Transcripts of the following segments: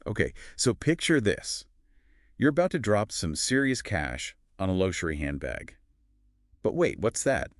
Okay, so picture this. You're about to drop some serious cash on a luxury handbag. But wait, what's that?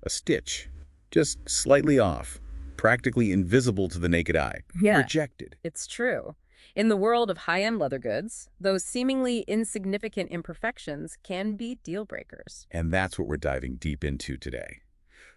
A stitch. Just slightly off. Practically invisible to the naked eye. Yeah, Rejected. it's true. In the world of high-end leather goods, those seemingly insignificant imperfections can be deal breakers. And that's what we're diving deep into today.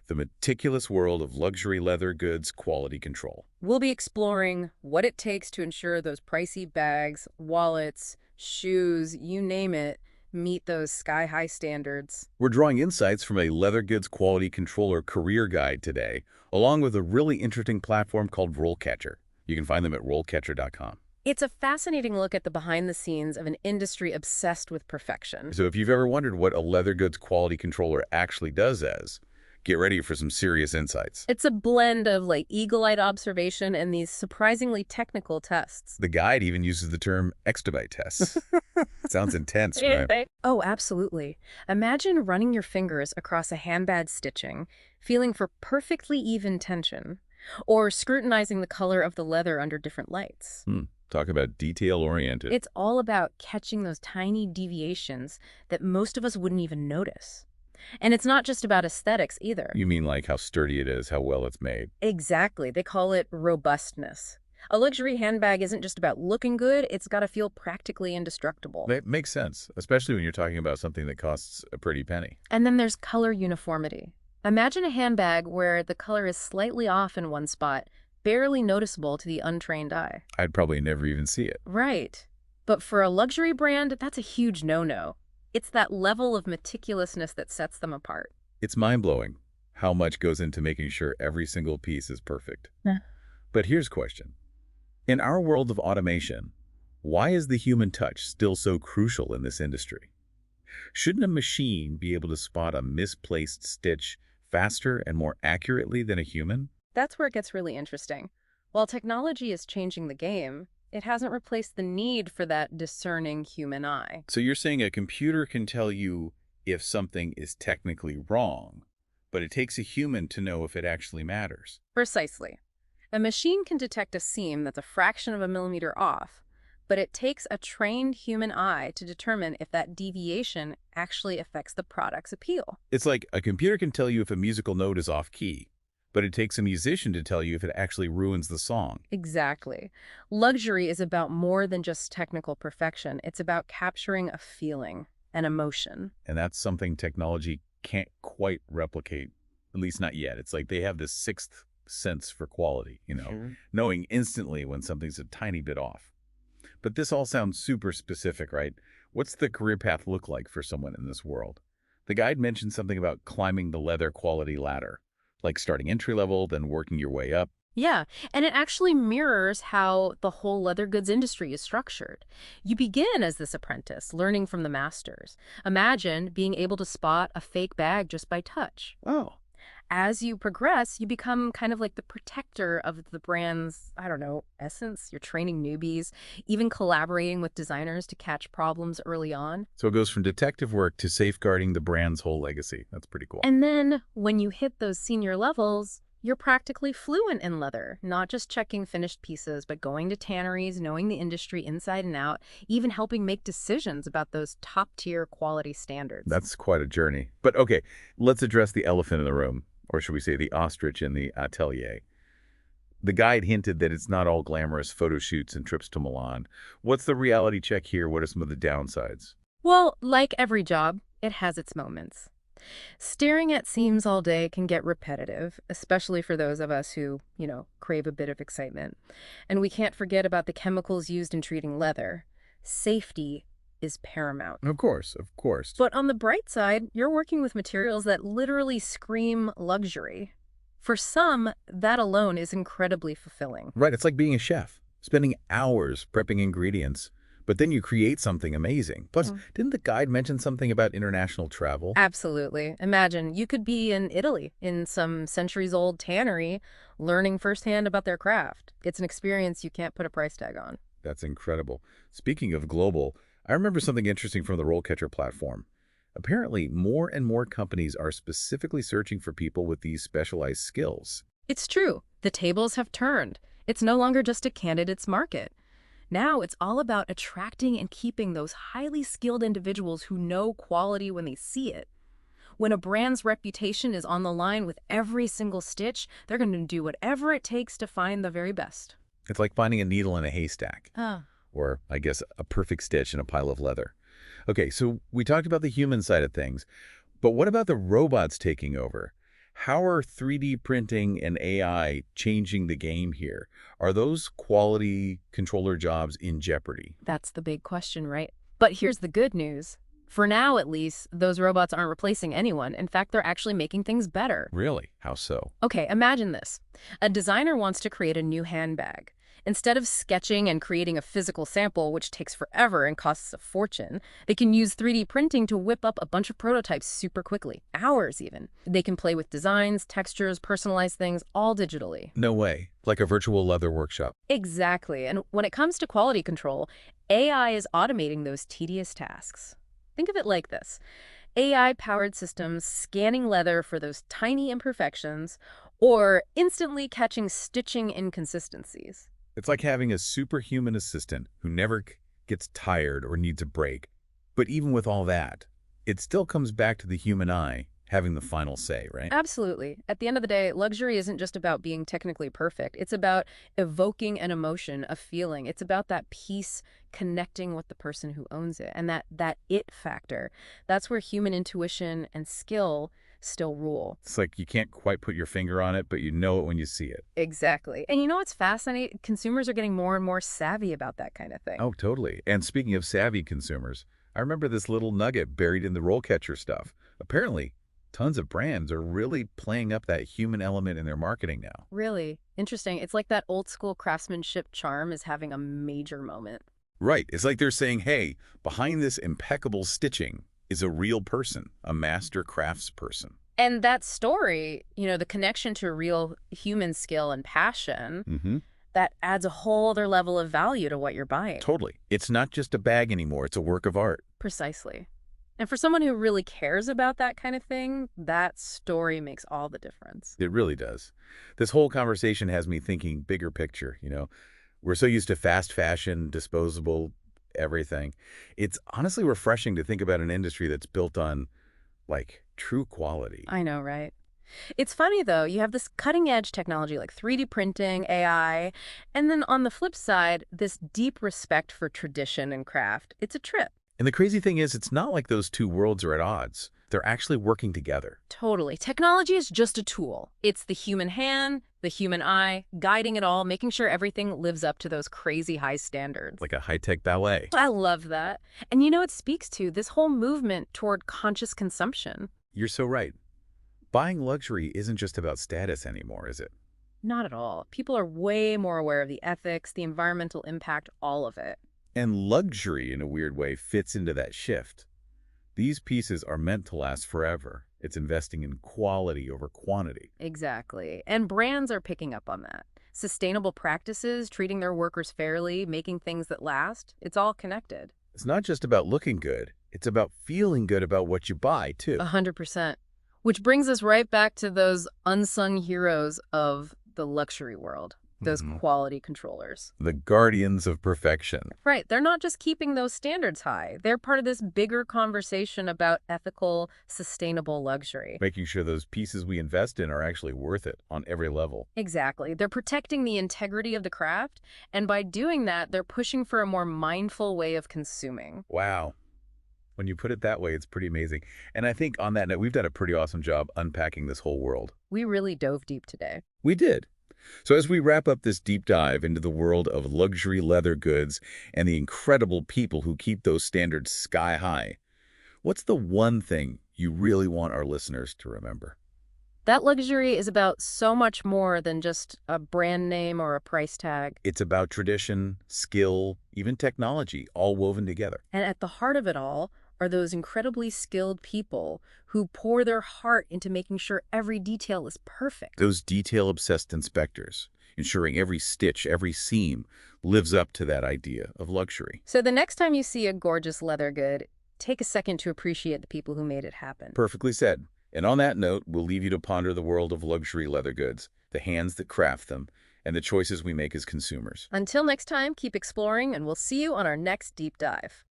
The meticulous world of luxury leather goods quality control. We'll be exploring what it takes to ensure those pricey bags, wallets, shoes, you name it, meet those sky-high standards. We're drawing insights from a leather goods quality controller career guide today, along with a really interesting platform called RoleCatcher. You can find them at RoleCatcher.com. It's a fascinating look at the behind the scenes of an industry obsessed with perfection. So if you've ever wondered what a leather goods quality controller actually does get ready for some serious insights. It's a blend of like eagle-eyed observation and these surprisingly technical tests. The guide even uses the term extubite tests. Sounds intense, right? Oh, absolutely. Imagine running your fingers across a handbag stitching, feeling for perfectly even tension, or scrutinizing the color of the leather under different lights. Talk about detail-oriented. It's all about catching those tiny deviations that most of us wouldn't even notice. And it's not just about aesthetics either. You mean like how sturdy it is, how well it's made? Exactly. They call it robustness. A luxury handbag isn't just about looking good, it's got to feel practically indestructible. That makes sense, especially when you're talking about something that costs a pretty penny. And then there's color uniformity. Imagine a handbag where the color is slightly off in one spot, barely noticeable to the untrained eye. I'd probably never even see it. Right. But for a luxury brand, that's a huge no-no. It's that level of meticulousness that sets them apart. It's mind-blowing how much goes into making sure every single piece is perfect. Yeah. But here's a question. In our world of automation, why is the human touch still so crucial in this industry? Shouldn't a machine be able to spot a misplaced stitch faster and more accurately than a human? That's where it gets really interesting. While technology is changing the game, it hasn't replaced the need for that discerning human eye. So you're saying a computer can tell you if something is technically wrong, but it takes a human to know if it actually matters. Precisely. A machine can detect a seam that's a fraction of a millimeter off, but it takes a trained human eye to determine if that deviation actually affects the product's appeal. It's like a computer can tell you if a musical note is off key, but it takes a musician to tell you if it actually ruins the song. Exactly. Luxury is about more than just technical perfection. It's about capturing a feeling, an emotion. And that's something technology can't quite replicate, at least not yet. It's like they have this sixth sense for quality, knowing instantly when something's a tiny bit off. But this all sounds super specific, right? What's the career path look like for someone in this world? The guide mentioned something about climbing the leather quality ladder, like starting entry level, then working your way up. Yeah, and it actually mirrors how the whole leather goods industry is structured. You begin as this apprentice, learning from the masters. Imagine being able to spot a fake bag just by touch. Oh. As you progress, you become kind of like the protector of the brand's, I don't know, essence. You're training newbies, even collaborating with designers to catch problems early on. So it goes from detective work to safeguarding the brand's whole legacy. That's pretty cool. And then when you hit those senior levels, you're practically fluent in leather, not just checking finished pieces, but going to tanneries, knowing the industry inside and out, even helping make decisions about those top-tier quality standards. That's quite a journey. But okay, let's address the elephant in the room. Or should we say the ostrich in the atelier? The guide hinted that it's not all glamorous photo shoots and trips to Milan. What's the reality check here? What are some of the downsides? Well, like every job, it has its moments. Staring at seams all day can get repetitive, especially for those of us who, crave a bit of excitement. And we can't forget about the chemicals used in treating leather. Safety is paramount. Of course, of course. But on the bright side, you're working with materials that literally scream luxury. For some, that alone is incredibly fulfilling. Right, it's like being a chef, spending hours prepping ingredients, but then you create something amazing. Plus, didn't the guide mention something about international travel? Absolutely. Imagine you could be in Italy, in some centuries-old tannery, learning firsthand about their craft. It's an experience you can't put a price tag on. That's incredible. Speaking of global, I remember something interesting from the RoleCatcher platform. Apparently, more and more companies are specifically searching for people with these specialized skills. It's true. The tables have turned. It's no longer just a candidate's market. Now it's all about attracting and keeping those highly skilled individuals who know quality when they see it. When a brand's reputation is on the line with every single stitch, they're going to do whatever it takes to find the very best. It's like finding a needle in a haystack, Ah, or I guess a perfect stitch in a pile of leather. Okay, so we talked about the human side of things, but what about the robots taking over? How are 3D printing and AI changing the game here? Are those quality controller jobs in jeopardy? that's the big question, right? But here's the good news. For now, at least, those robots aren't replacing anyone. In fact, they're actually making things better. Really? How so? Okay, imagine this. A designer wants to create a new handbag. Instead of sketching and creating a physical sample, which takes forever and costs a fortune, they can use 3D printing to whip up a bunch of prototypes super quickly, hours even. They can play with designs, textures, personalize things, all digitally. No way. Like a virtual leather workshop. Exactly. And when it comes to quality control, AI is automating those tedious tasks. Think of it like this. AI-powered systems scanning leather for those tiny imperfections or instantly catching stitching inconsistencies. It's like having a superhuman assistant who never gets tired or needs a break. But even with all that, it still comes back to the human eye having the final say, right? Absolutely. At the end of the day, luxury isn't just about being technically perfect. It's about evoking an emotion, a feeling. It's about that piece connecting with the person who owns it. And that it factor, that's where human intuition and skill still rule. It's like you can't quite put your finger on it, but you know it when you see it. Exactly. And you know what's fascinating? Consumers are getting more and more savvy about that kind of thing. Oh, totally. And speaking of savvy consumers, I remember this little nugget buried in the RoleCatcher stuff. Apparently, tons of brands are really playing up that human element in their marketing now. Really interesting. It's like that old school craftsmanship charm is having a major moment. Right. It's like they're saying, hey, behind this impeccable stitching is a real person, a master craftsperson. And that story, the connection to real human skill and passion, that adds a whole other level of value to what you're buying. Totally. It's not just a bag anymore. It's a work of art. Precisely. And for someone who really cares about that kind of thing, that story makes all the difference. It really does. This whole conversation has me thinking bigger picture. We're so used to fast fashion, disposable, everything. It's honestly refreshing to think about an industry that's built on, like, true quality. I know, right? It's funny, though. You have this cutting-edge technology like 3D printing, AI, and then on the flip side, this deep respect for tradition and craft. It's a trip. And the crazy thing is, it's not like those two worlds are at odds. They're actually working together. Totally. Technology is just a tool. It's the human hand, the human eye, guiding it all, making sure everything lives up to those crazy high standards. Like a high-tech ballet. I love that. And it speaks to this whole movement toward conscious consumption. You're so right. Buying luxury isn't just about status anymore, is it? Not at all. People are way more aware of the ethics, the environmental impact, all of it. And luxury, in a weird way, fits into that shift. These pieces are meant to last forever. It's investing in quality over quantity. Exactly. And brands are picking up on that. Sustainable practices, treating their workers fairly, making things that last, it's all connected. It's not just about looking good. It's about feeling good about what you buy, too. 100%. Which brings us right back to those unsung heroes of the luxury world, those quality controllers. The guardians of perfection. Right. They're not just keeping those standards high. They're part of this bigger conversation about ethical, sustainable luxury. Making sure those pieces we invest in are actually worth it on every level. Exactly. They're protecting the integrity of the craft, and by doing that, they're pushing for a more mindful way of consuming. Wow. When you put it that way, it's pretty amazing. And I think on that note, we've done a pretty awesome job unpacking this whole world. We really dove deep today. We did. So as we wrap up this deep dive into the world of luxury leather goods and the incredible people who keep those standards sky high, what's the one thing you really want our listeners to remember? That luxury is about so much more than just a brand name or a price tag. It's about tradition, skill, even technology, all woven together. And at the heart of it all are those incredibly skilled people who pour their heart into making sure every detail is perfect. Those detail-obsessed inspectors, ensuring every stitch, every seam lives up to that idea of luxury. So the next time you see a gorgeous leather good, take a second to appreciate the people who made it happen. Perfectly said. And on that note, we'll leave you to ponder the world of luxury leather goods, the hands that craft them, and the choices we make as consumers. Until next time, keep exploring, and we'll see you on our next deep dive.